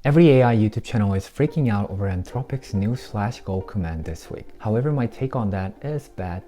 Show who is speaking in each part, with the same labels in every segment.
Speaker 1: Every AI YouTube channel is freaking out over Anthropic's new /go command this week. However, my take on that is bad.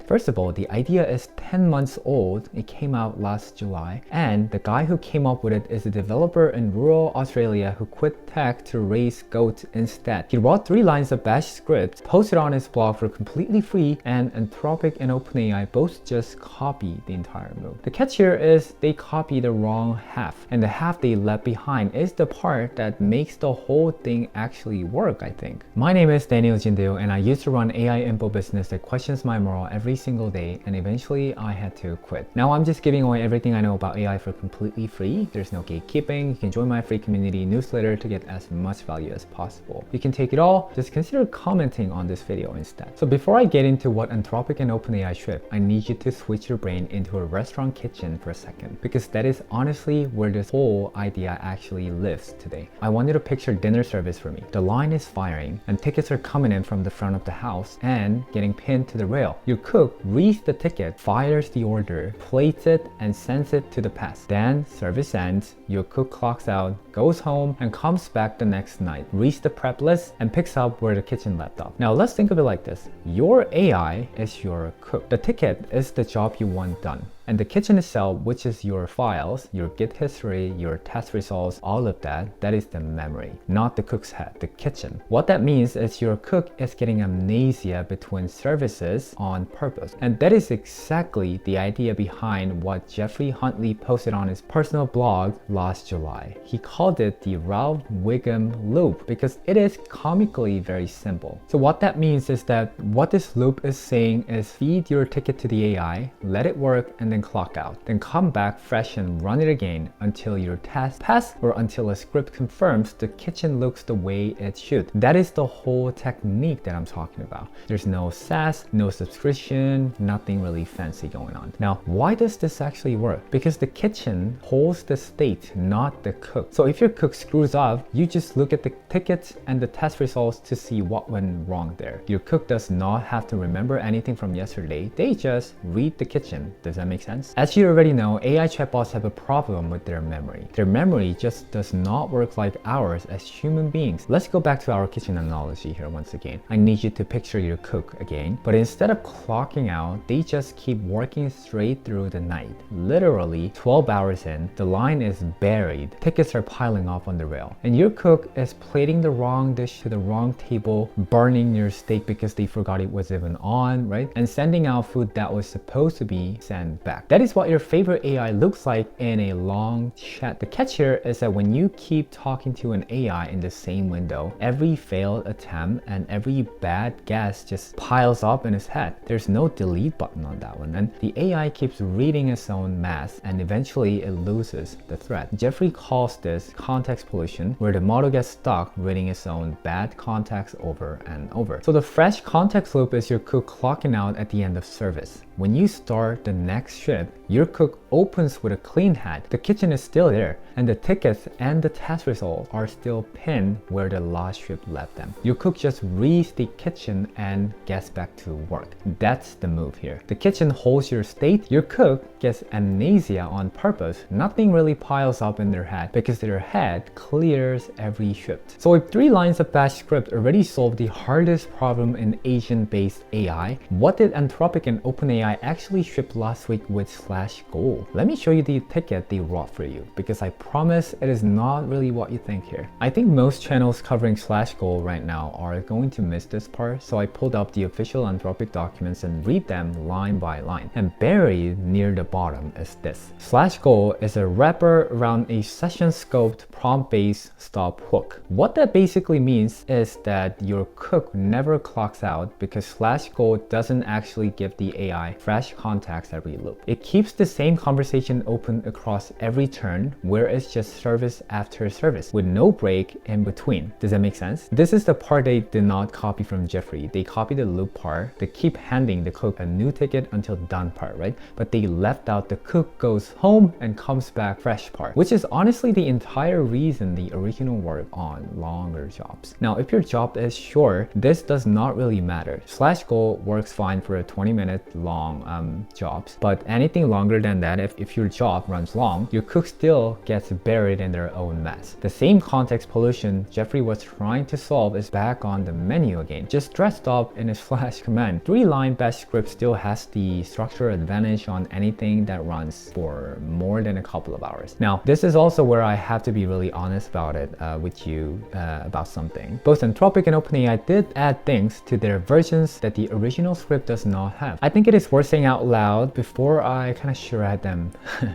Speaker 1: First of all, the idea is 10 months old. It came out last July. And the guy who came up with it is a developer in rural Australia who quit tech to raise goats instead. He wrote 3 lines of bash script, posted on his blog for completely free, and Anthropic and OpenAI both just copy the entire move. The catch here is they copy the wrong half, and the half they left behind is the part that makes the whole thing actually work, I think. My name is Daniel Jindeo, and I used to run AI info business that questions my moral every single day, and eventually I had to quit. Now I'm just giving away everything I know about AI for completely free. There's no gatekeeping. You can join my free community newsletter to get as much value as possible. You can take it all. Just consider commenting on this video instead. So before I get into what Anthropic and OpenAI ship, I need you to switch your brain into a restaurant kitchen for a second, because that is honestly where this whole idea actually lives today. I want you to picture dinner service for me. The line is firing and tickets are coming in from the front of the house and getting pinned to the rail. Your cook reads the ticket, fires the order, plates it, and sends it to the pass. Then service ends, your cook clocks out, goes home, and comes back the next night, reads the prep list, and picks up where the kitchen left off. Now let's think of it like this. Your AI is your cook. The ticket is the job you want done. And the kitchen itself, which is your files, your Git history, your test results, all of that, that is the memory, not the cook's head, the kitchen. What that means is your cook is getting amnesia between services on purpose. And that is exactly the idea behind what Geoffrey Huntley posted on his personal blog last July. He called it the Ralph Wiggum Loop because it is comically very simple. So what that means is that what this loop is saying is feed your ticket to the AI, let it work, and then clock out. Then come back fresh and run it again until your test pass or until a script confirms the kitchen looks the way it should. That is the whole technique that I'm talking about. There's no SaaS, no subscription, nothing really fancy going on. Now, why does this actually work? Because the kitchen holds the state, not the cook. So if your cook screws up, you just look at the tickets and the test results to see what went wrong there. Your cook does not have to remember anything from yesterday. They just read the kitchen. Does that make sense? As you already know, AI chatbots have a problem with their memory. Their memory just does not work like ours as human beings. Let's go back to our kitchen analogy here once again. I need you to picture your cook again, but instead of clocking out, they just keep working straight through the night. Literally 12 hours in, the line is buried. Tickets are piling up on the rail, and your cook is plating the wrong dish to the wrong table, burning your steak because they forgot it was even on, right? And sending out food that was supposed to be sent back. That is what your favorite AI looks like in a long chat. The catch here is that when you keep talking to an AI in the same window, every failed attempt and every bad guess just piles up in his head. There's no delete button on that one, and the AI keeps reading its own math, and eventually it loses the thread. Geoffrey calls this context pollution, where the model gets stuck reading its own bad context over and over. So the fresh context loop is your cook clocking out at the end of service. When you start the next shift, your cook opens with a clean hat. The kitchen is still there, and the tickets and the test results are still pinned where the last shift left them. Your cook just reads the kitchen and gets back to work. That's the move here. The kitchen holds your state. Your cook gets amnesia on purpose. Nothing really piles up in their head because their head clears every shift. So if 3 lines of bash script already solved the hardest problem in agent-based AI, what did Anthropic and OpenAI actually shipped last week with /go? Let me show you the ticket they wrote for you, because I promise it is not really what you think here. I think most channels covering /go right now are going to miss this part, so I pulled up the official Anthropic documents and read them line by line. And buried near the bottom is this. /go is a wrapper around a session scoped prompt-based stop hook. What that basically means is that your cook never clocks out because /go doesn't actually give the AI fresh context every loop. It keeps the same conversation open across every turn, where it's just service after service with no break in between. Does that make sense? This is the part they did not copy from Geoffrey. They copied the loop part. They keep handing the cook a new ticket until done part, right? But they left out the cook goes home and comes back fresh part, which is honestly the entire reason the original worked on longer jobs. Now, if your job is short, this does not really matter. /go works fine for a 20-minute long jobs, but anything longer than that, if your job runs long, your cook still gets buried in their own mess. The same context pollution Geoffrey was trying to solve is back on the menu again, just dressed up in his Flash command. 3-line bash script still has the structure advantage on anything that runs for more than a couple of hours. Now, this is also where I have to be really honest about it with you about something. Both Anthropic and OpenAI did add things to their versions that the original script does not have. I think it is worth saying out loud before I kind of shred them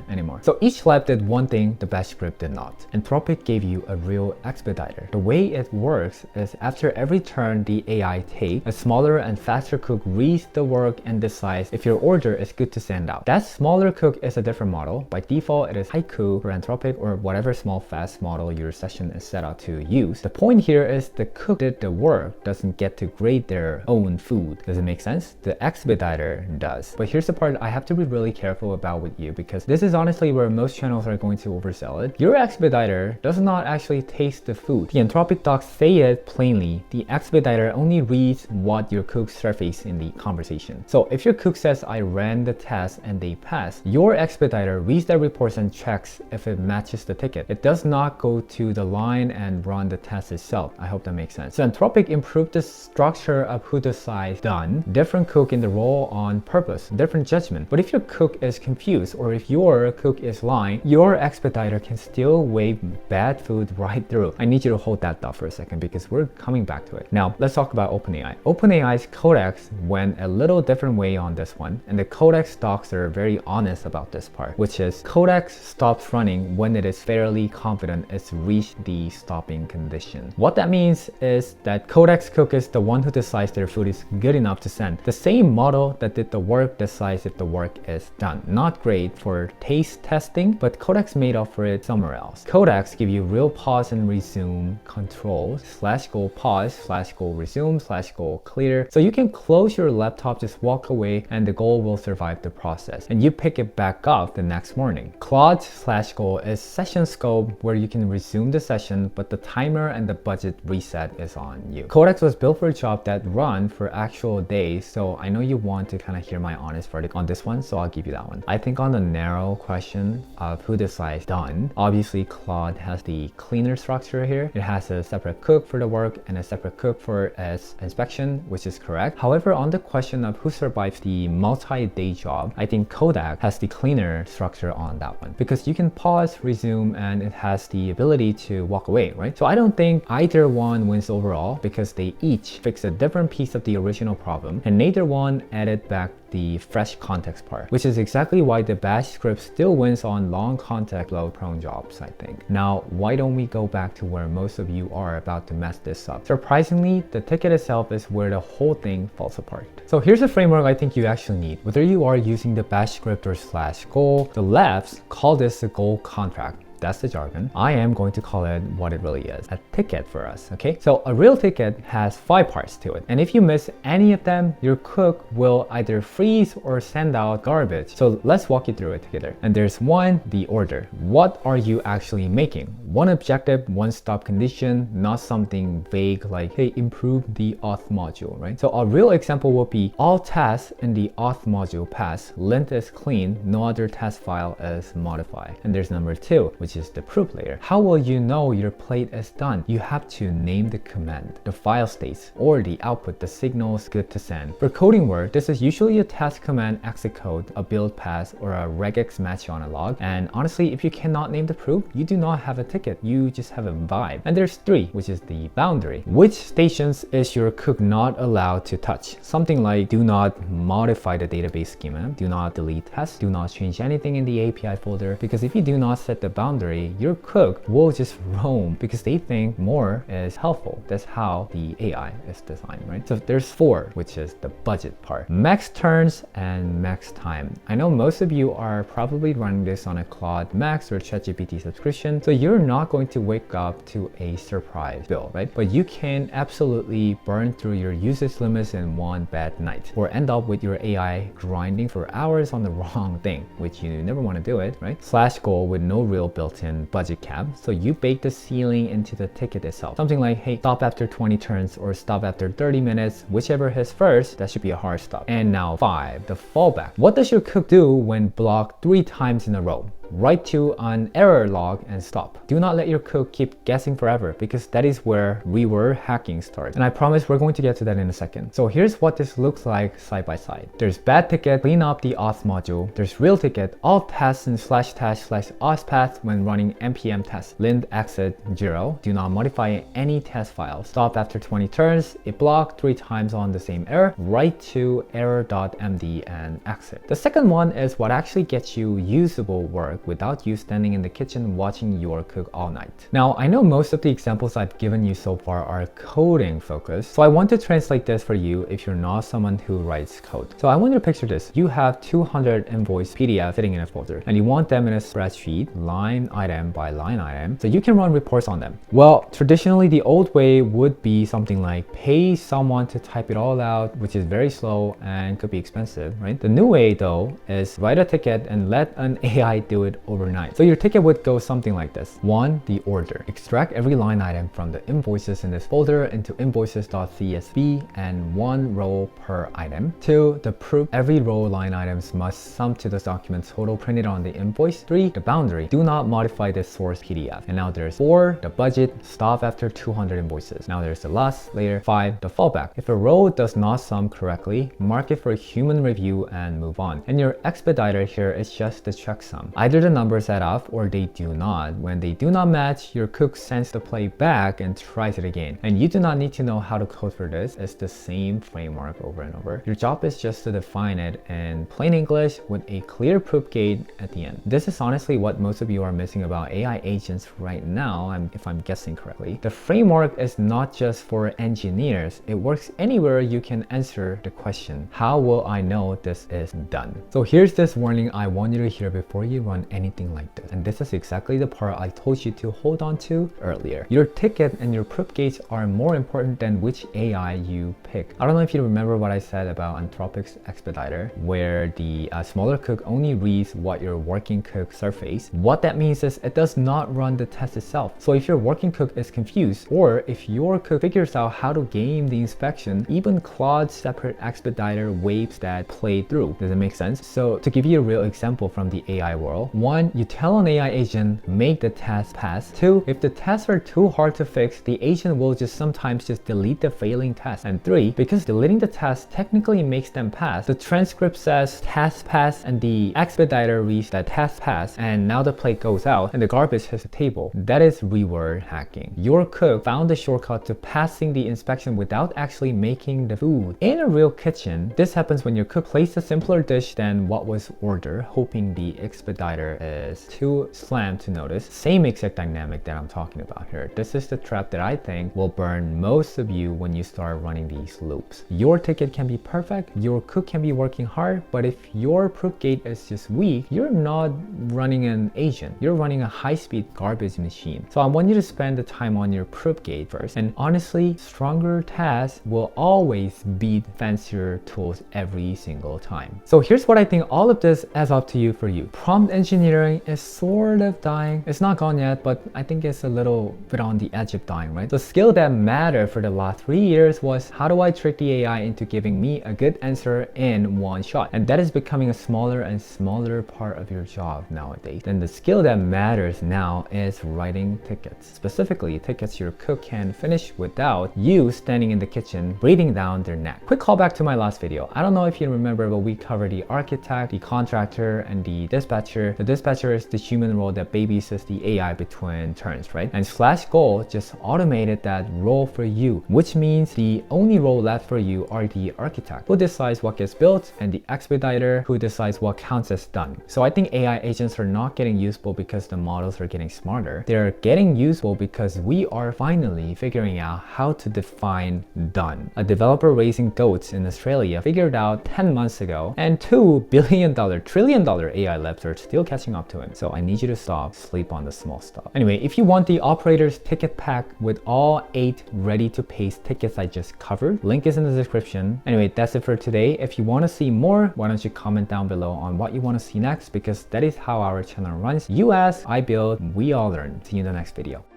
Speaker 1: anymore. So each lab did one thing the bash script did not. Anthropic gave you a real expediter. The way it works is after every turn the AI takes, a smaller and faster cook reads the work and decides if your order is good to send out. That smaller cook is a different model. By default, it is Haiku for Anthropic or whatever small fast model your session is set out to use. The point here is the cook did the work doesn't get to grade their own food. Does it make sense? The expediter does. But here's the part I have to be really careful about with you, because this is honestly where most channels are going to oversell it. Your expediter does not actually taste the food. The Anthropic docs say it plainly. The expediter only reads what your cook surface in the conversation. So if your cook says I ran the test and they passed, your expediter reads that report and checks if it matches the ticket. It does not go to the line and run the test itself. I hope that makes sense. So Anthropic improved the structure of who decides done, different cook in the role on purpose, different judgment. But if your cook is confused or if your cook is lying, your expediter can still wave bad food right through. I need you to hold that thought for a second because we're coming back to it. Now, let's talk about OpenAI. OpenAI's Codex went a little different way on this one, and the Codex docs are very honest about this part, which is Codex stops running when it is fairly confident it's reached the stopping condition. What that means is that Codex cook is the one who decides their food is good enough to send. The same model that did the work decides if the work is done. Not great for taste testing, but Codex made up for it somewhere else. Codex give you real pause and resume controls, /go pause, /go resume, /go clear. So you can close your laptop, just walk away, and the goal will survive the process. And you pick it back up the next morning. Claude /go is session scope where you can resume the session, but the timer and the budget reset is on you. Codex was built for a job that run for actual days, so I know you want to kind of hear my honest verdict on this one, so I'll give you that one. I think on the narrow question of who decides done, obviously Claude has the cleaner structure here. It has a separate cook for the work and a separate cook for its inspection, which is correct. However, on the question of who survives the multi-day job, I think Codex has the cleaner structure on that one because you can pause, resume, and it has the ability to walk away, right? So I don't think either one wins overall because they each fix a different piece of the original problem and neither one added back the fresh context part, which is exactly why the bash script still wins on long context flow prone jobs, I think. Now, why don't we go back to where most of you are about to mess this up? Surprisingly, the ticket itself is where the whole thing falls apart. So here's a framework I think you actually need. Whether you are using the bash script or /goal, the labs call this a goal contract. That's the jargon. I am going to call it what it really is, a ticket for us, okay? So a real ticket has 5 parts to it. And if you miss any of them, your cook will either freeze or send out garbage. So let's walk you through it together. And there's 1, the order. What are you actually making? One objective, one stop condition, not something vague like, hey, improve the auth module, right? So a real example would be all tasks in the auth module pass, lint is clean, no other task file is modified. And there's number 2, which is the proof layer. How will you know your plate is done? You have to name the command, the file states, or the output, the signal is good to send. For coding work, this is usually a task command exit code, a build pass, or a regex match on a log. And honestly, if you cannot name the proof, you do not have a ticket, you just have a vibe. And there's 3, which is the boundary. Which stations is your cook not allowed to touch? Something like do not modify the database schema, do not delete tests, do not change anything in the API folder, because if you do not set the boundary, your cook will just roam because they think more is helpful. That's how the AI is designed, right? So there's 4, which is the budget part. Max turns and max time. I know most of you are probably running this on a Claude Max or ChatGPT subscription, so you're not going to wake up to a surprise bill, right? But you can absolutely burn through your usage limits in one bad night or end up with your AI grinding for hours on the wrong thing, which you never want to do it, right? /goal with no real bill built-in budget cap. So you bake the ceiling into the ticket itself. Something like, hey, stop after 20 turns or stop after 30 minutes, whichever hits first, that should be a hard stop. And now 5, the fallback. What does your cook do when blocked 3 times in a row? Write to an error log and stop. Do not let your cook keep guessing forever, because that is where reword hacking starts. And I promise we're going to get to that in a second. So here's what this looks like side by side. There's bad ticket, clean up the auth module. There's real ticket, all tests and /tash/auth path when running npm test. Lind exit 0. Do not modify any test files. Stop after 20 turns. It blocked 3 times on the same error. Write to error.md and exit. The second one is what actually gets you usable work without you standing in the kitchen watching your cook all night. Now, I know most of the examples I've given you so far are coding focused, so I want to translate this for you if you're not someone who writes code. So I want you to picture this. You have 200 invoice PDF sitting in a folder, and you want them in a spreadsheet, line item by line item, so you can run reports on them. Well, traditionally, the old way would be something like pay someone to type it all out, which is very slow and could be expensive, right? The new way, though, is write a ticket and let an AI do it overnight. So your ticket would go something like this. 1, the order. Extract every line item from the invoices in this folder into invoices.csv and 1 row per item. 2, the proof. Every row line items must sum to the document total printed on the invoice. 3, the boundary. Do not modify the source PDF. And now there's 4, the budget. Stop after 200 invoices. Now there's the loss later. 5, the fallback. If a row does not sum correctly, mark it for human review and move on. And your expediter here is just the checksum. Either the numbers add up or they do not. When they do not match, your cook sends the play back and tries it again. And you do not need to know how to code for this. It's the same framework over and over. Your job is just to define it in plain English with a clear proof gate at the end. This is honestly what most of you are missing about AI agents right now, if I'm guessing correctly. The framework is not just for engineers. It works anywhere you can answer the question, how will I know this is done? So here's this warning I want you to hear before you run anything like this. And this is exactly the part I told you to hold on to earlier. Your ticket and your proof gates are more important than which AI you pick. I don't know if you remember what I said about Anthropic's expediter, where the smaller cook only reads what your working cook surface. What that means is it does not run the test itself. So if your working cook is confused, or if your cook figures out how to game the inspection, even Claude's separate expediter waves that play through. Does it make sense? So to give you a real example from the AI world, 1, you tell an AI agent, make the test pass. 2, if the tests are too hard to fix, the agent will sometimes just delete the failing test. And 3, because deleting the test technically makes them pass, the transcript says test pass and the expediter reads that test pass, and now the plate goes out and the garbage hits the table. That is reword hacking. Your cook found the shortcut to passing the inspection without actually making the food. In a real kitchen, this happens when your cook placed a simpler dish than what was ordered, hoping the expediter is too slammed to notice. Same exact dynamic that I'm talking about here. This is the trap that I think will burn most of you when you start running these loops. Your ticket can be perfect, your cook can be working hard, but if your proof gate is just weak, you're not running an agent. You're running a high-speed garbage machine. So I want you to spend the time on your proof gate first. And honestly, stronger tasks will always beat fancier tools every single time. So here's what I think all of this adds up to you for you. Prompt engineering is sort of dying. It's not gone yet, but I think it's a little bit on the edge of dying, right? The skill that mattered for the last 3 years was, how do I trick the AI into giving me a good answer in one shot? And that is becoming a smaller and smaller part of your job nowadays. Then the skill that matters now is writing tickets. Specifically, tickets your cook can finish without you standing in the kitchen breathing down their neck. Quick callback to my last video. I don't know if you remember, but we covered the architect, the contractor, and the dispatcher. The dispatcher is the human role that babysits the AI between turns, right? And /Skool just automated that role for you, which means the only role left for you are the architect, who decides what gets built, and the expediter, who decides what counts as done. So I think AI agents are not getting useful because the models are getting smarter. They're getting useful because we are finally figuring out how to define done. A developer raising goats in Australia figured out 10 months ago, and $2 billion, trillion AI labs are still catching up to him. So I need you to stop, sleep on the small stuff. Anyway, if you want the operator's ticket pack with all 8 ready to paste tickets I just covered, link is in the description. Anyway, that's it for today. If you want to see more, why don't you comment down below on what you want to see next, because that is how our channel runs. You ask, I build, we all learn. See you in the next video.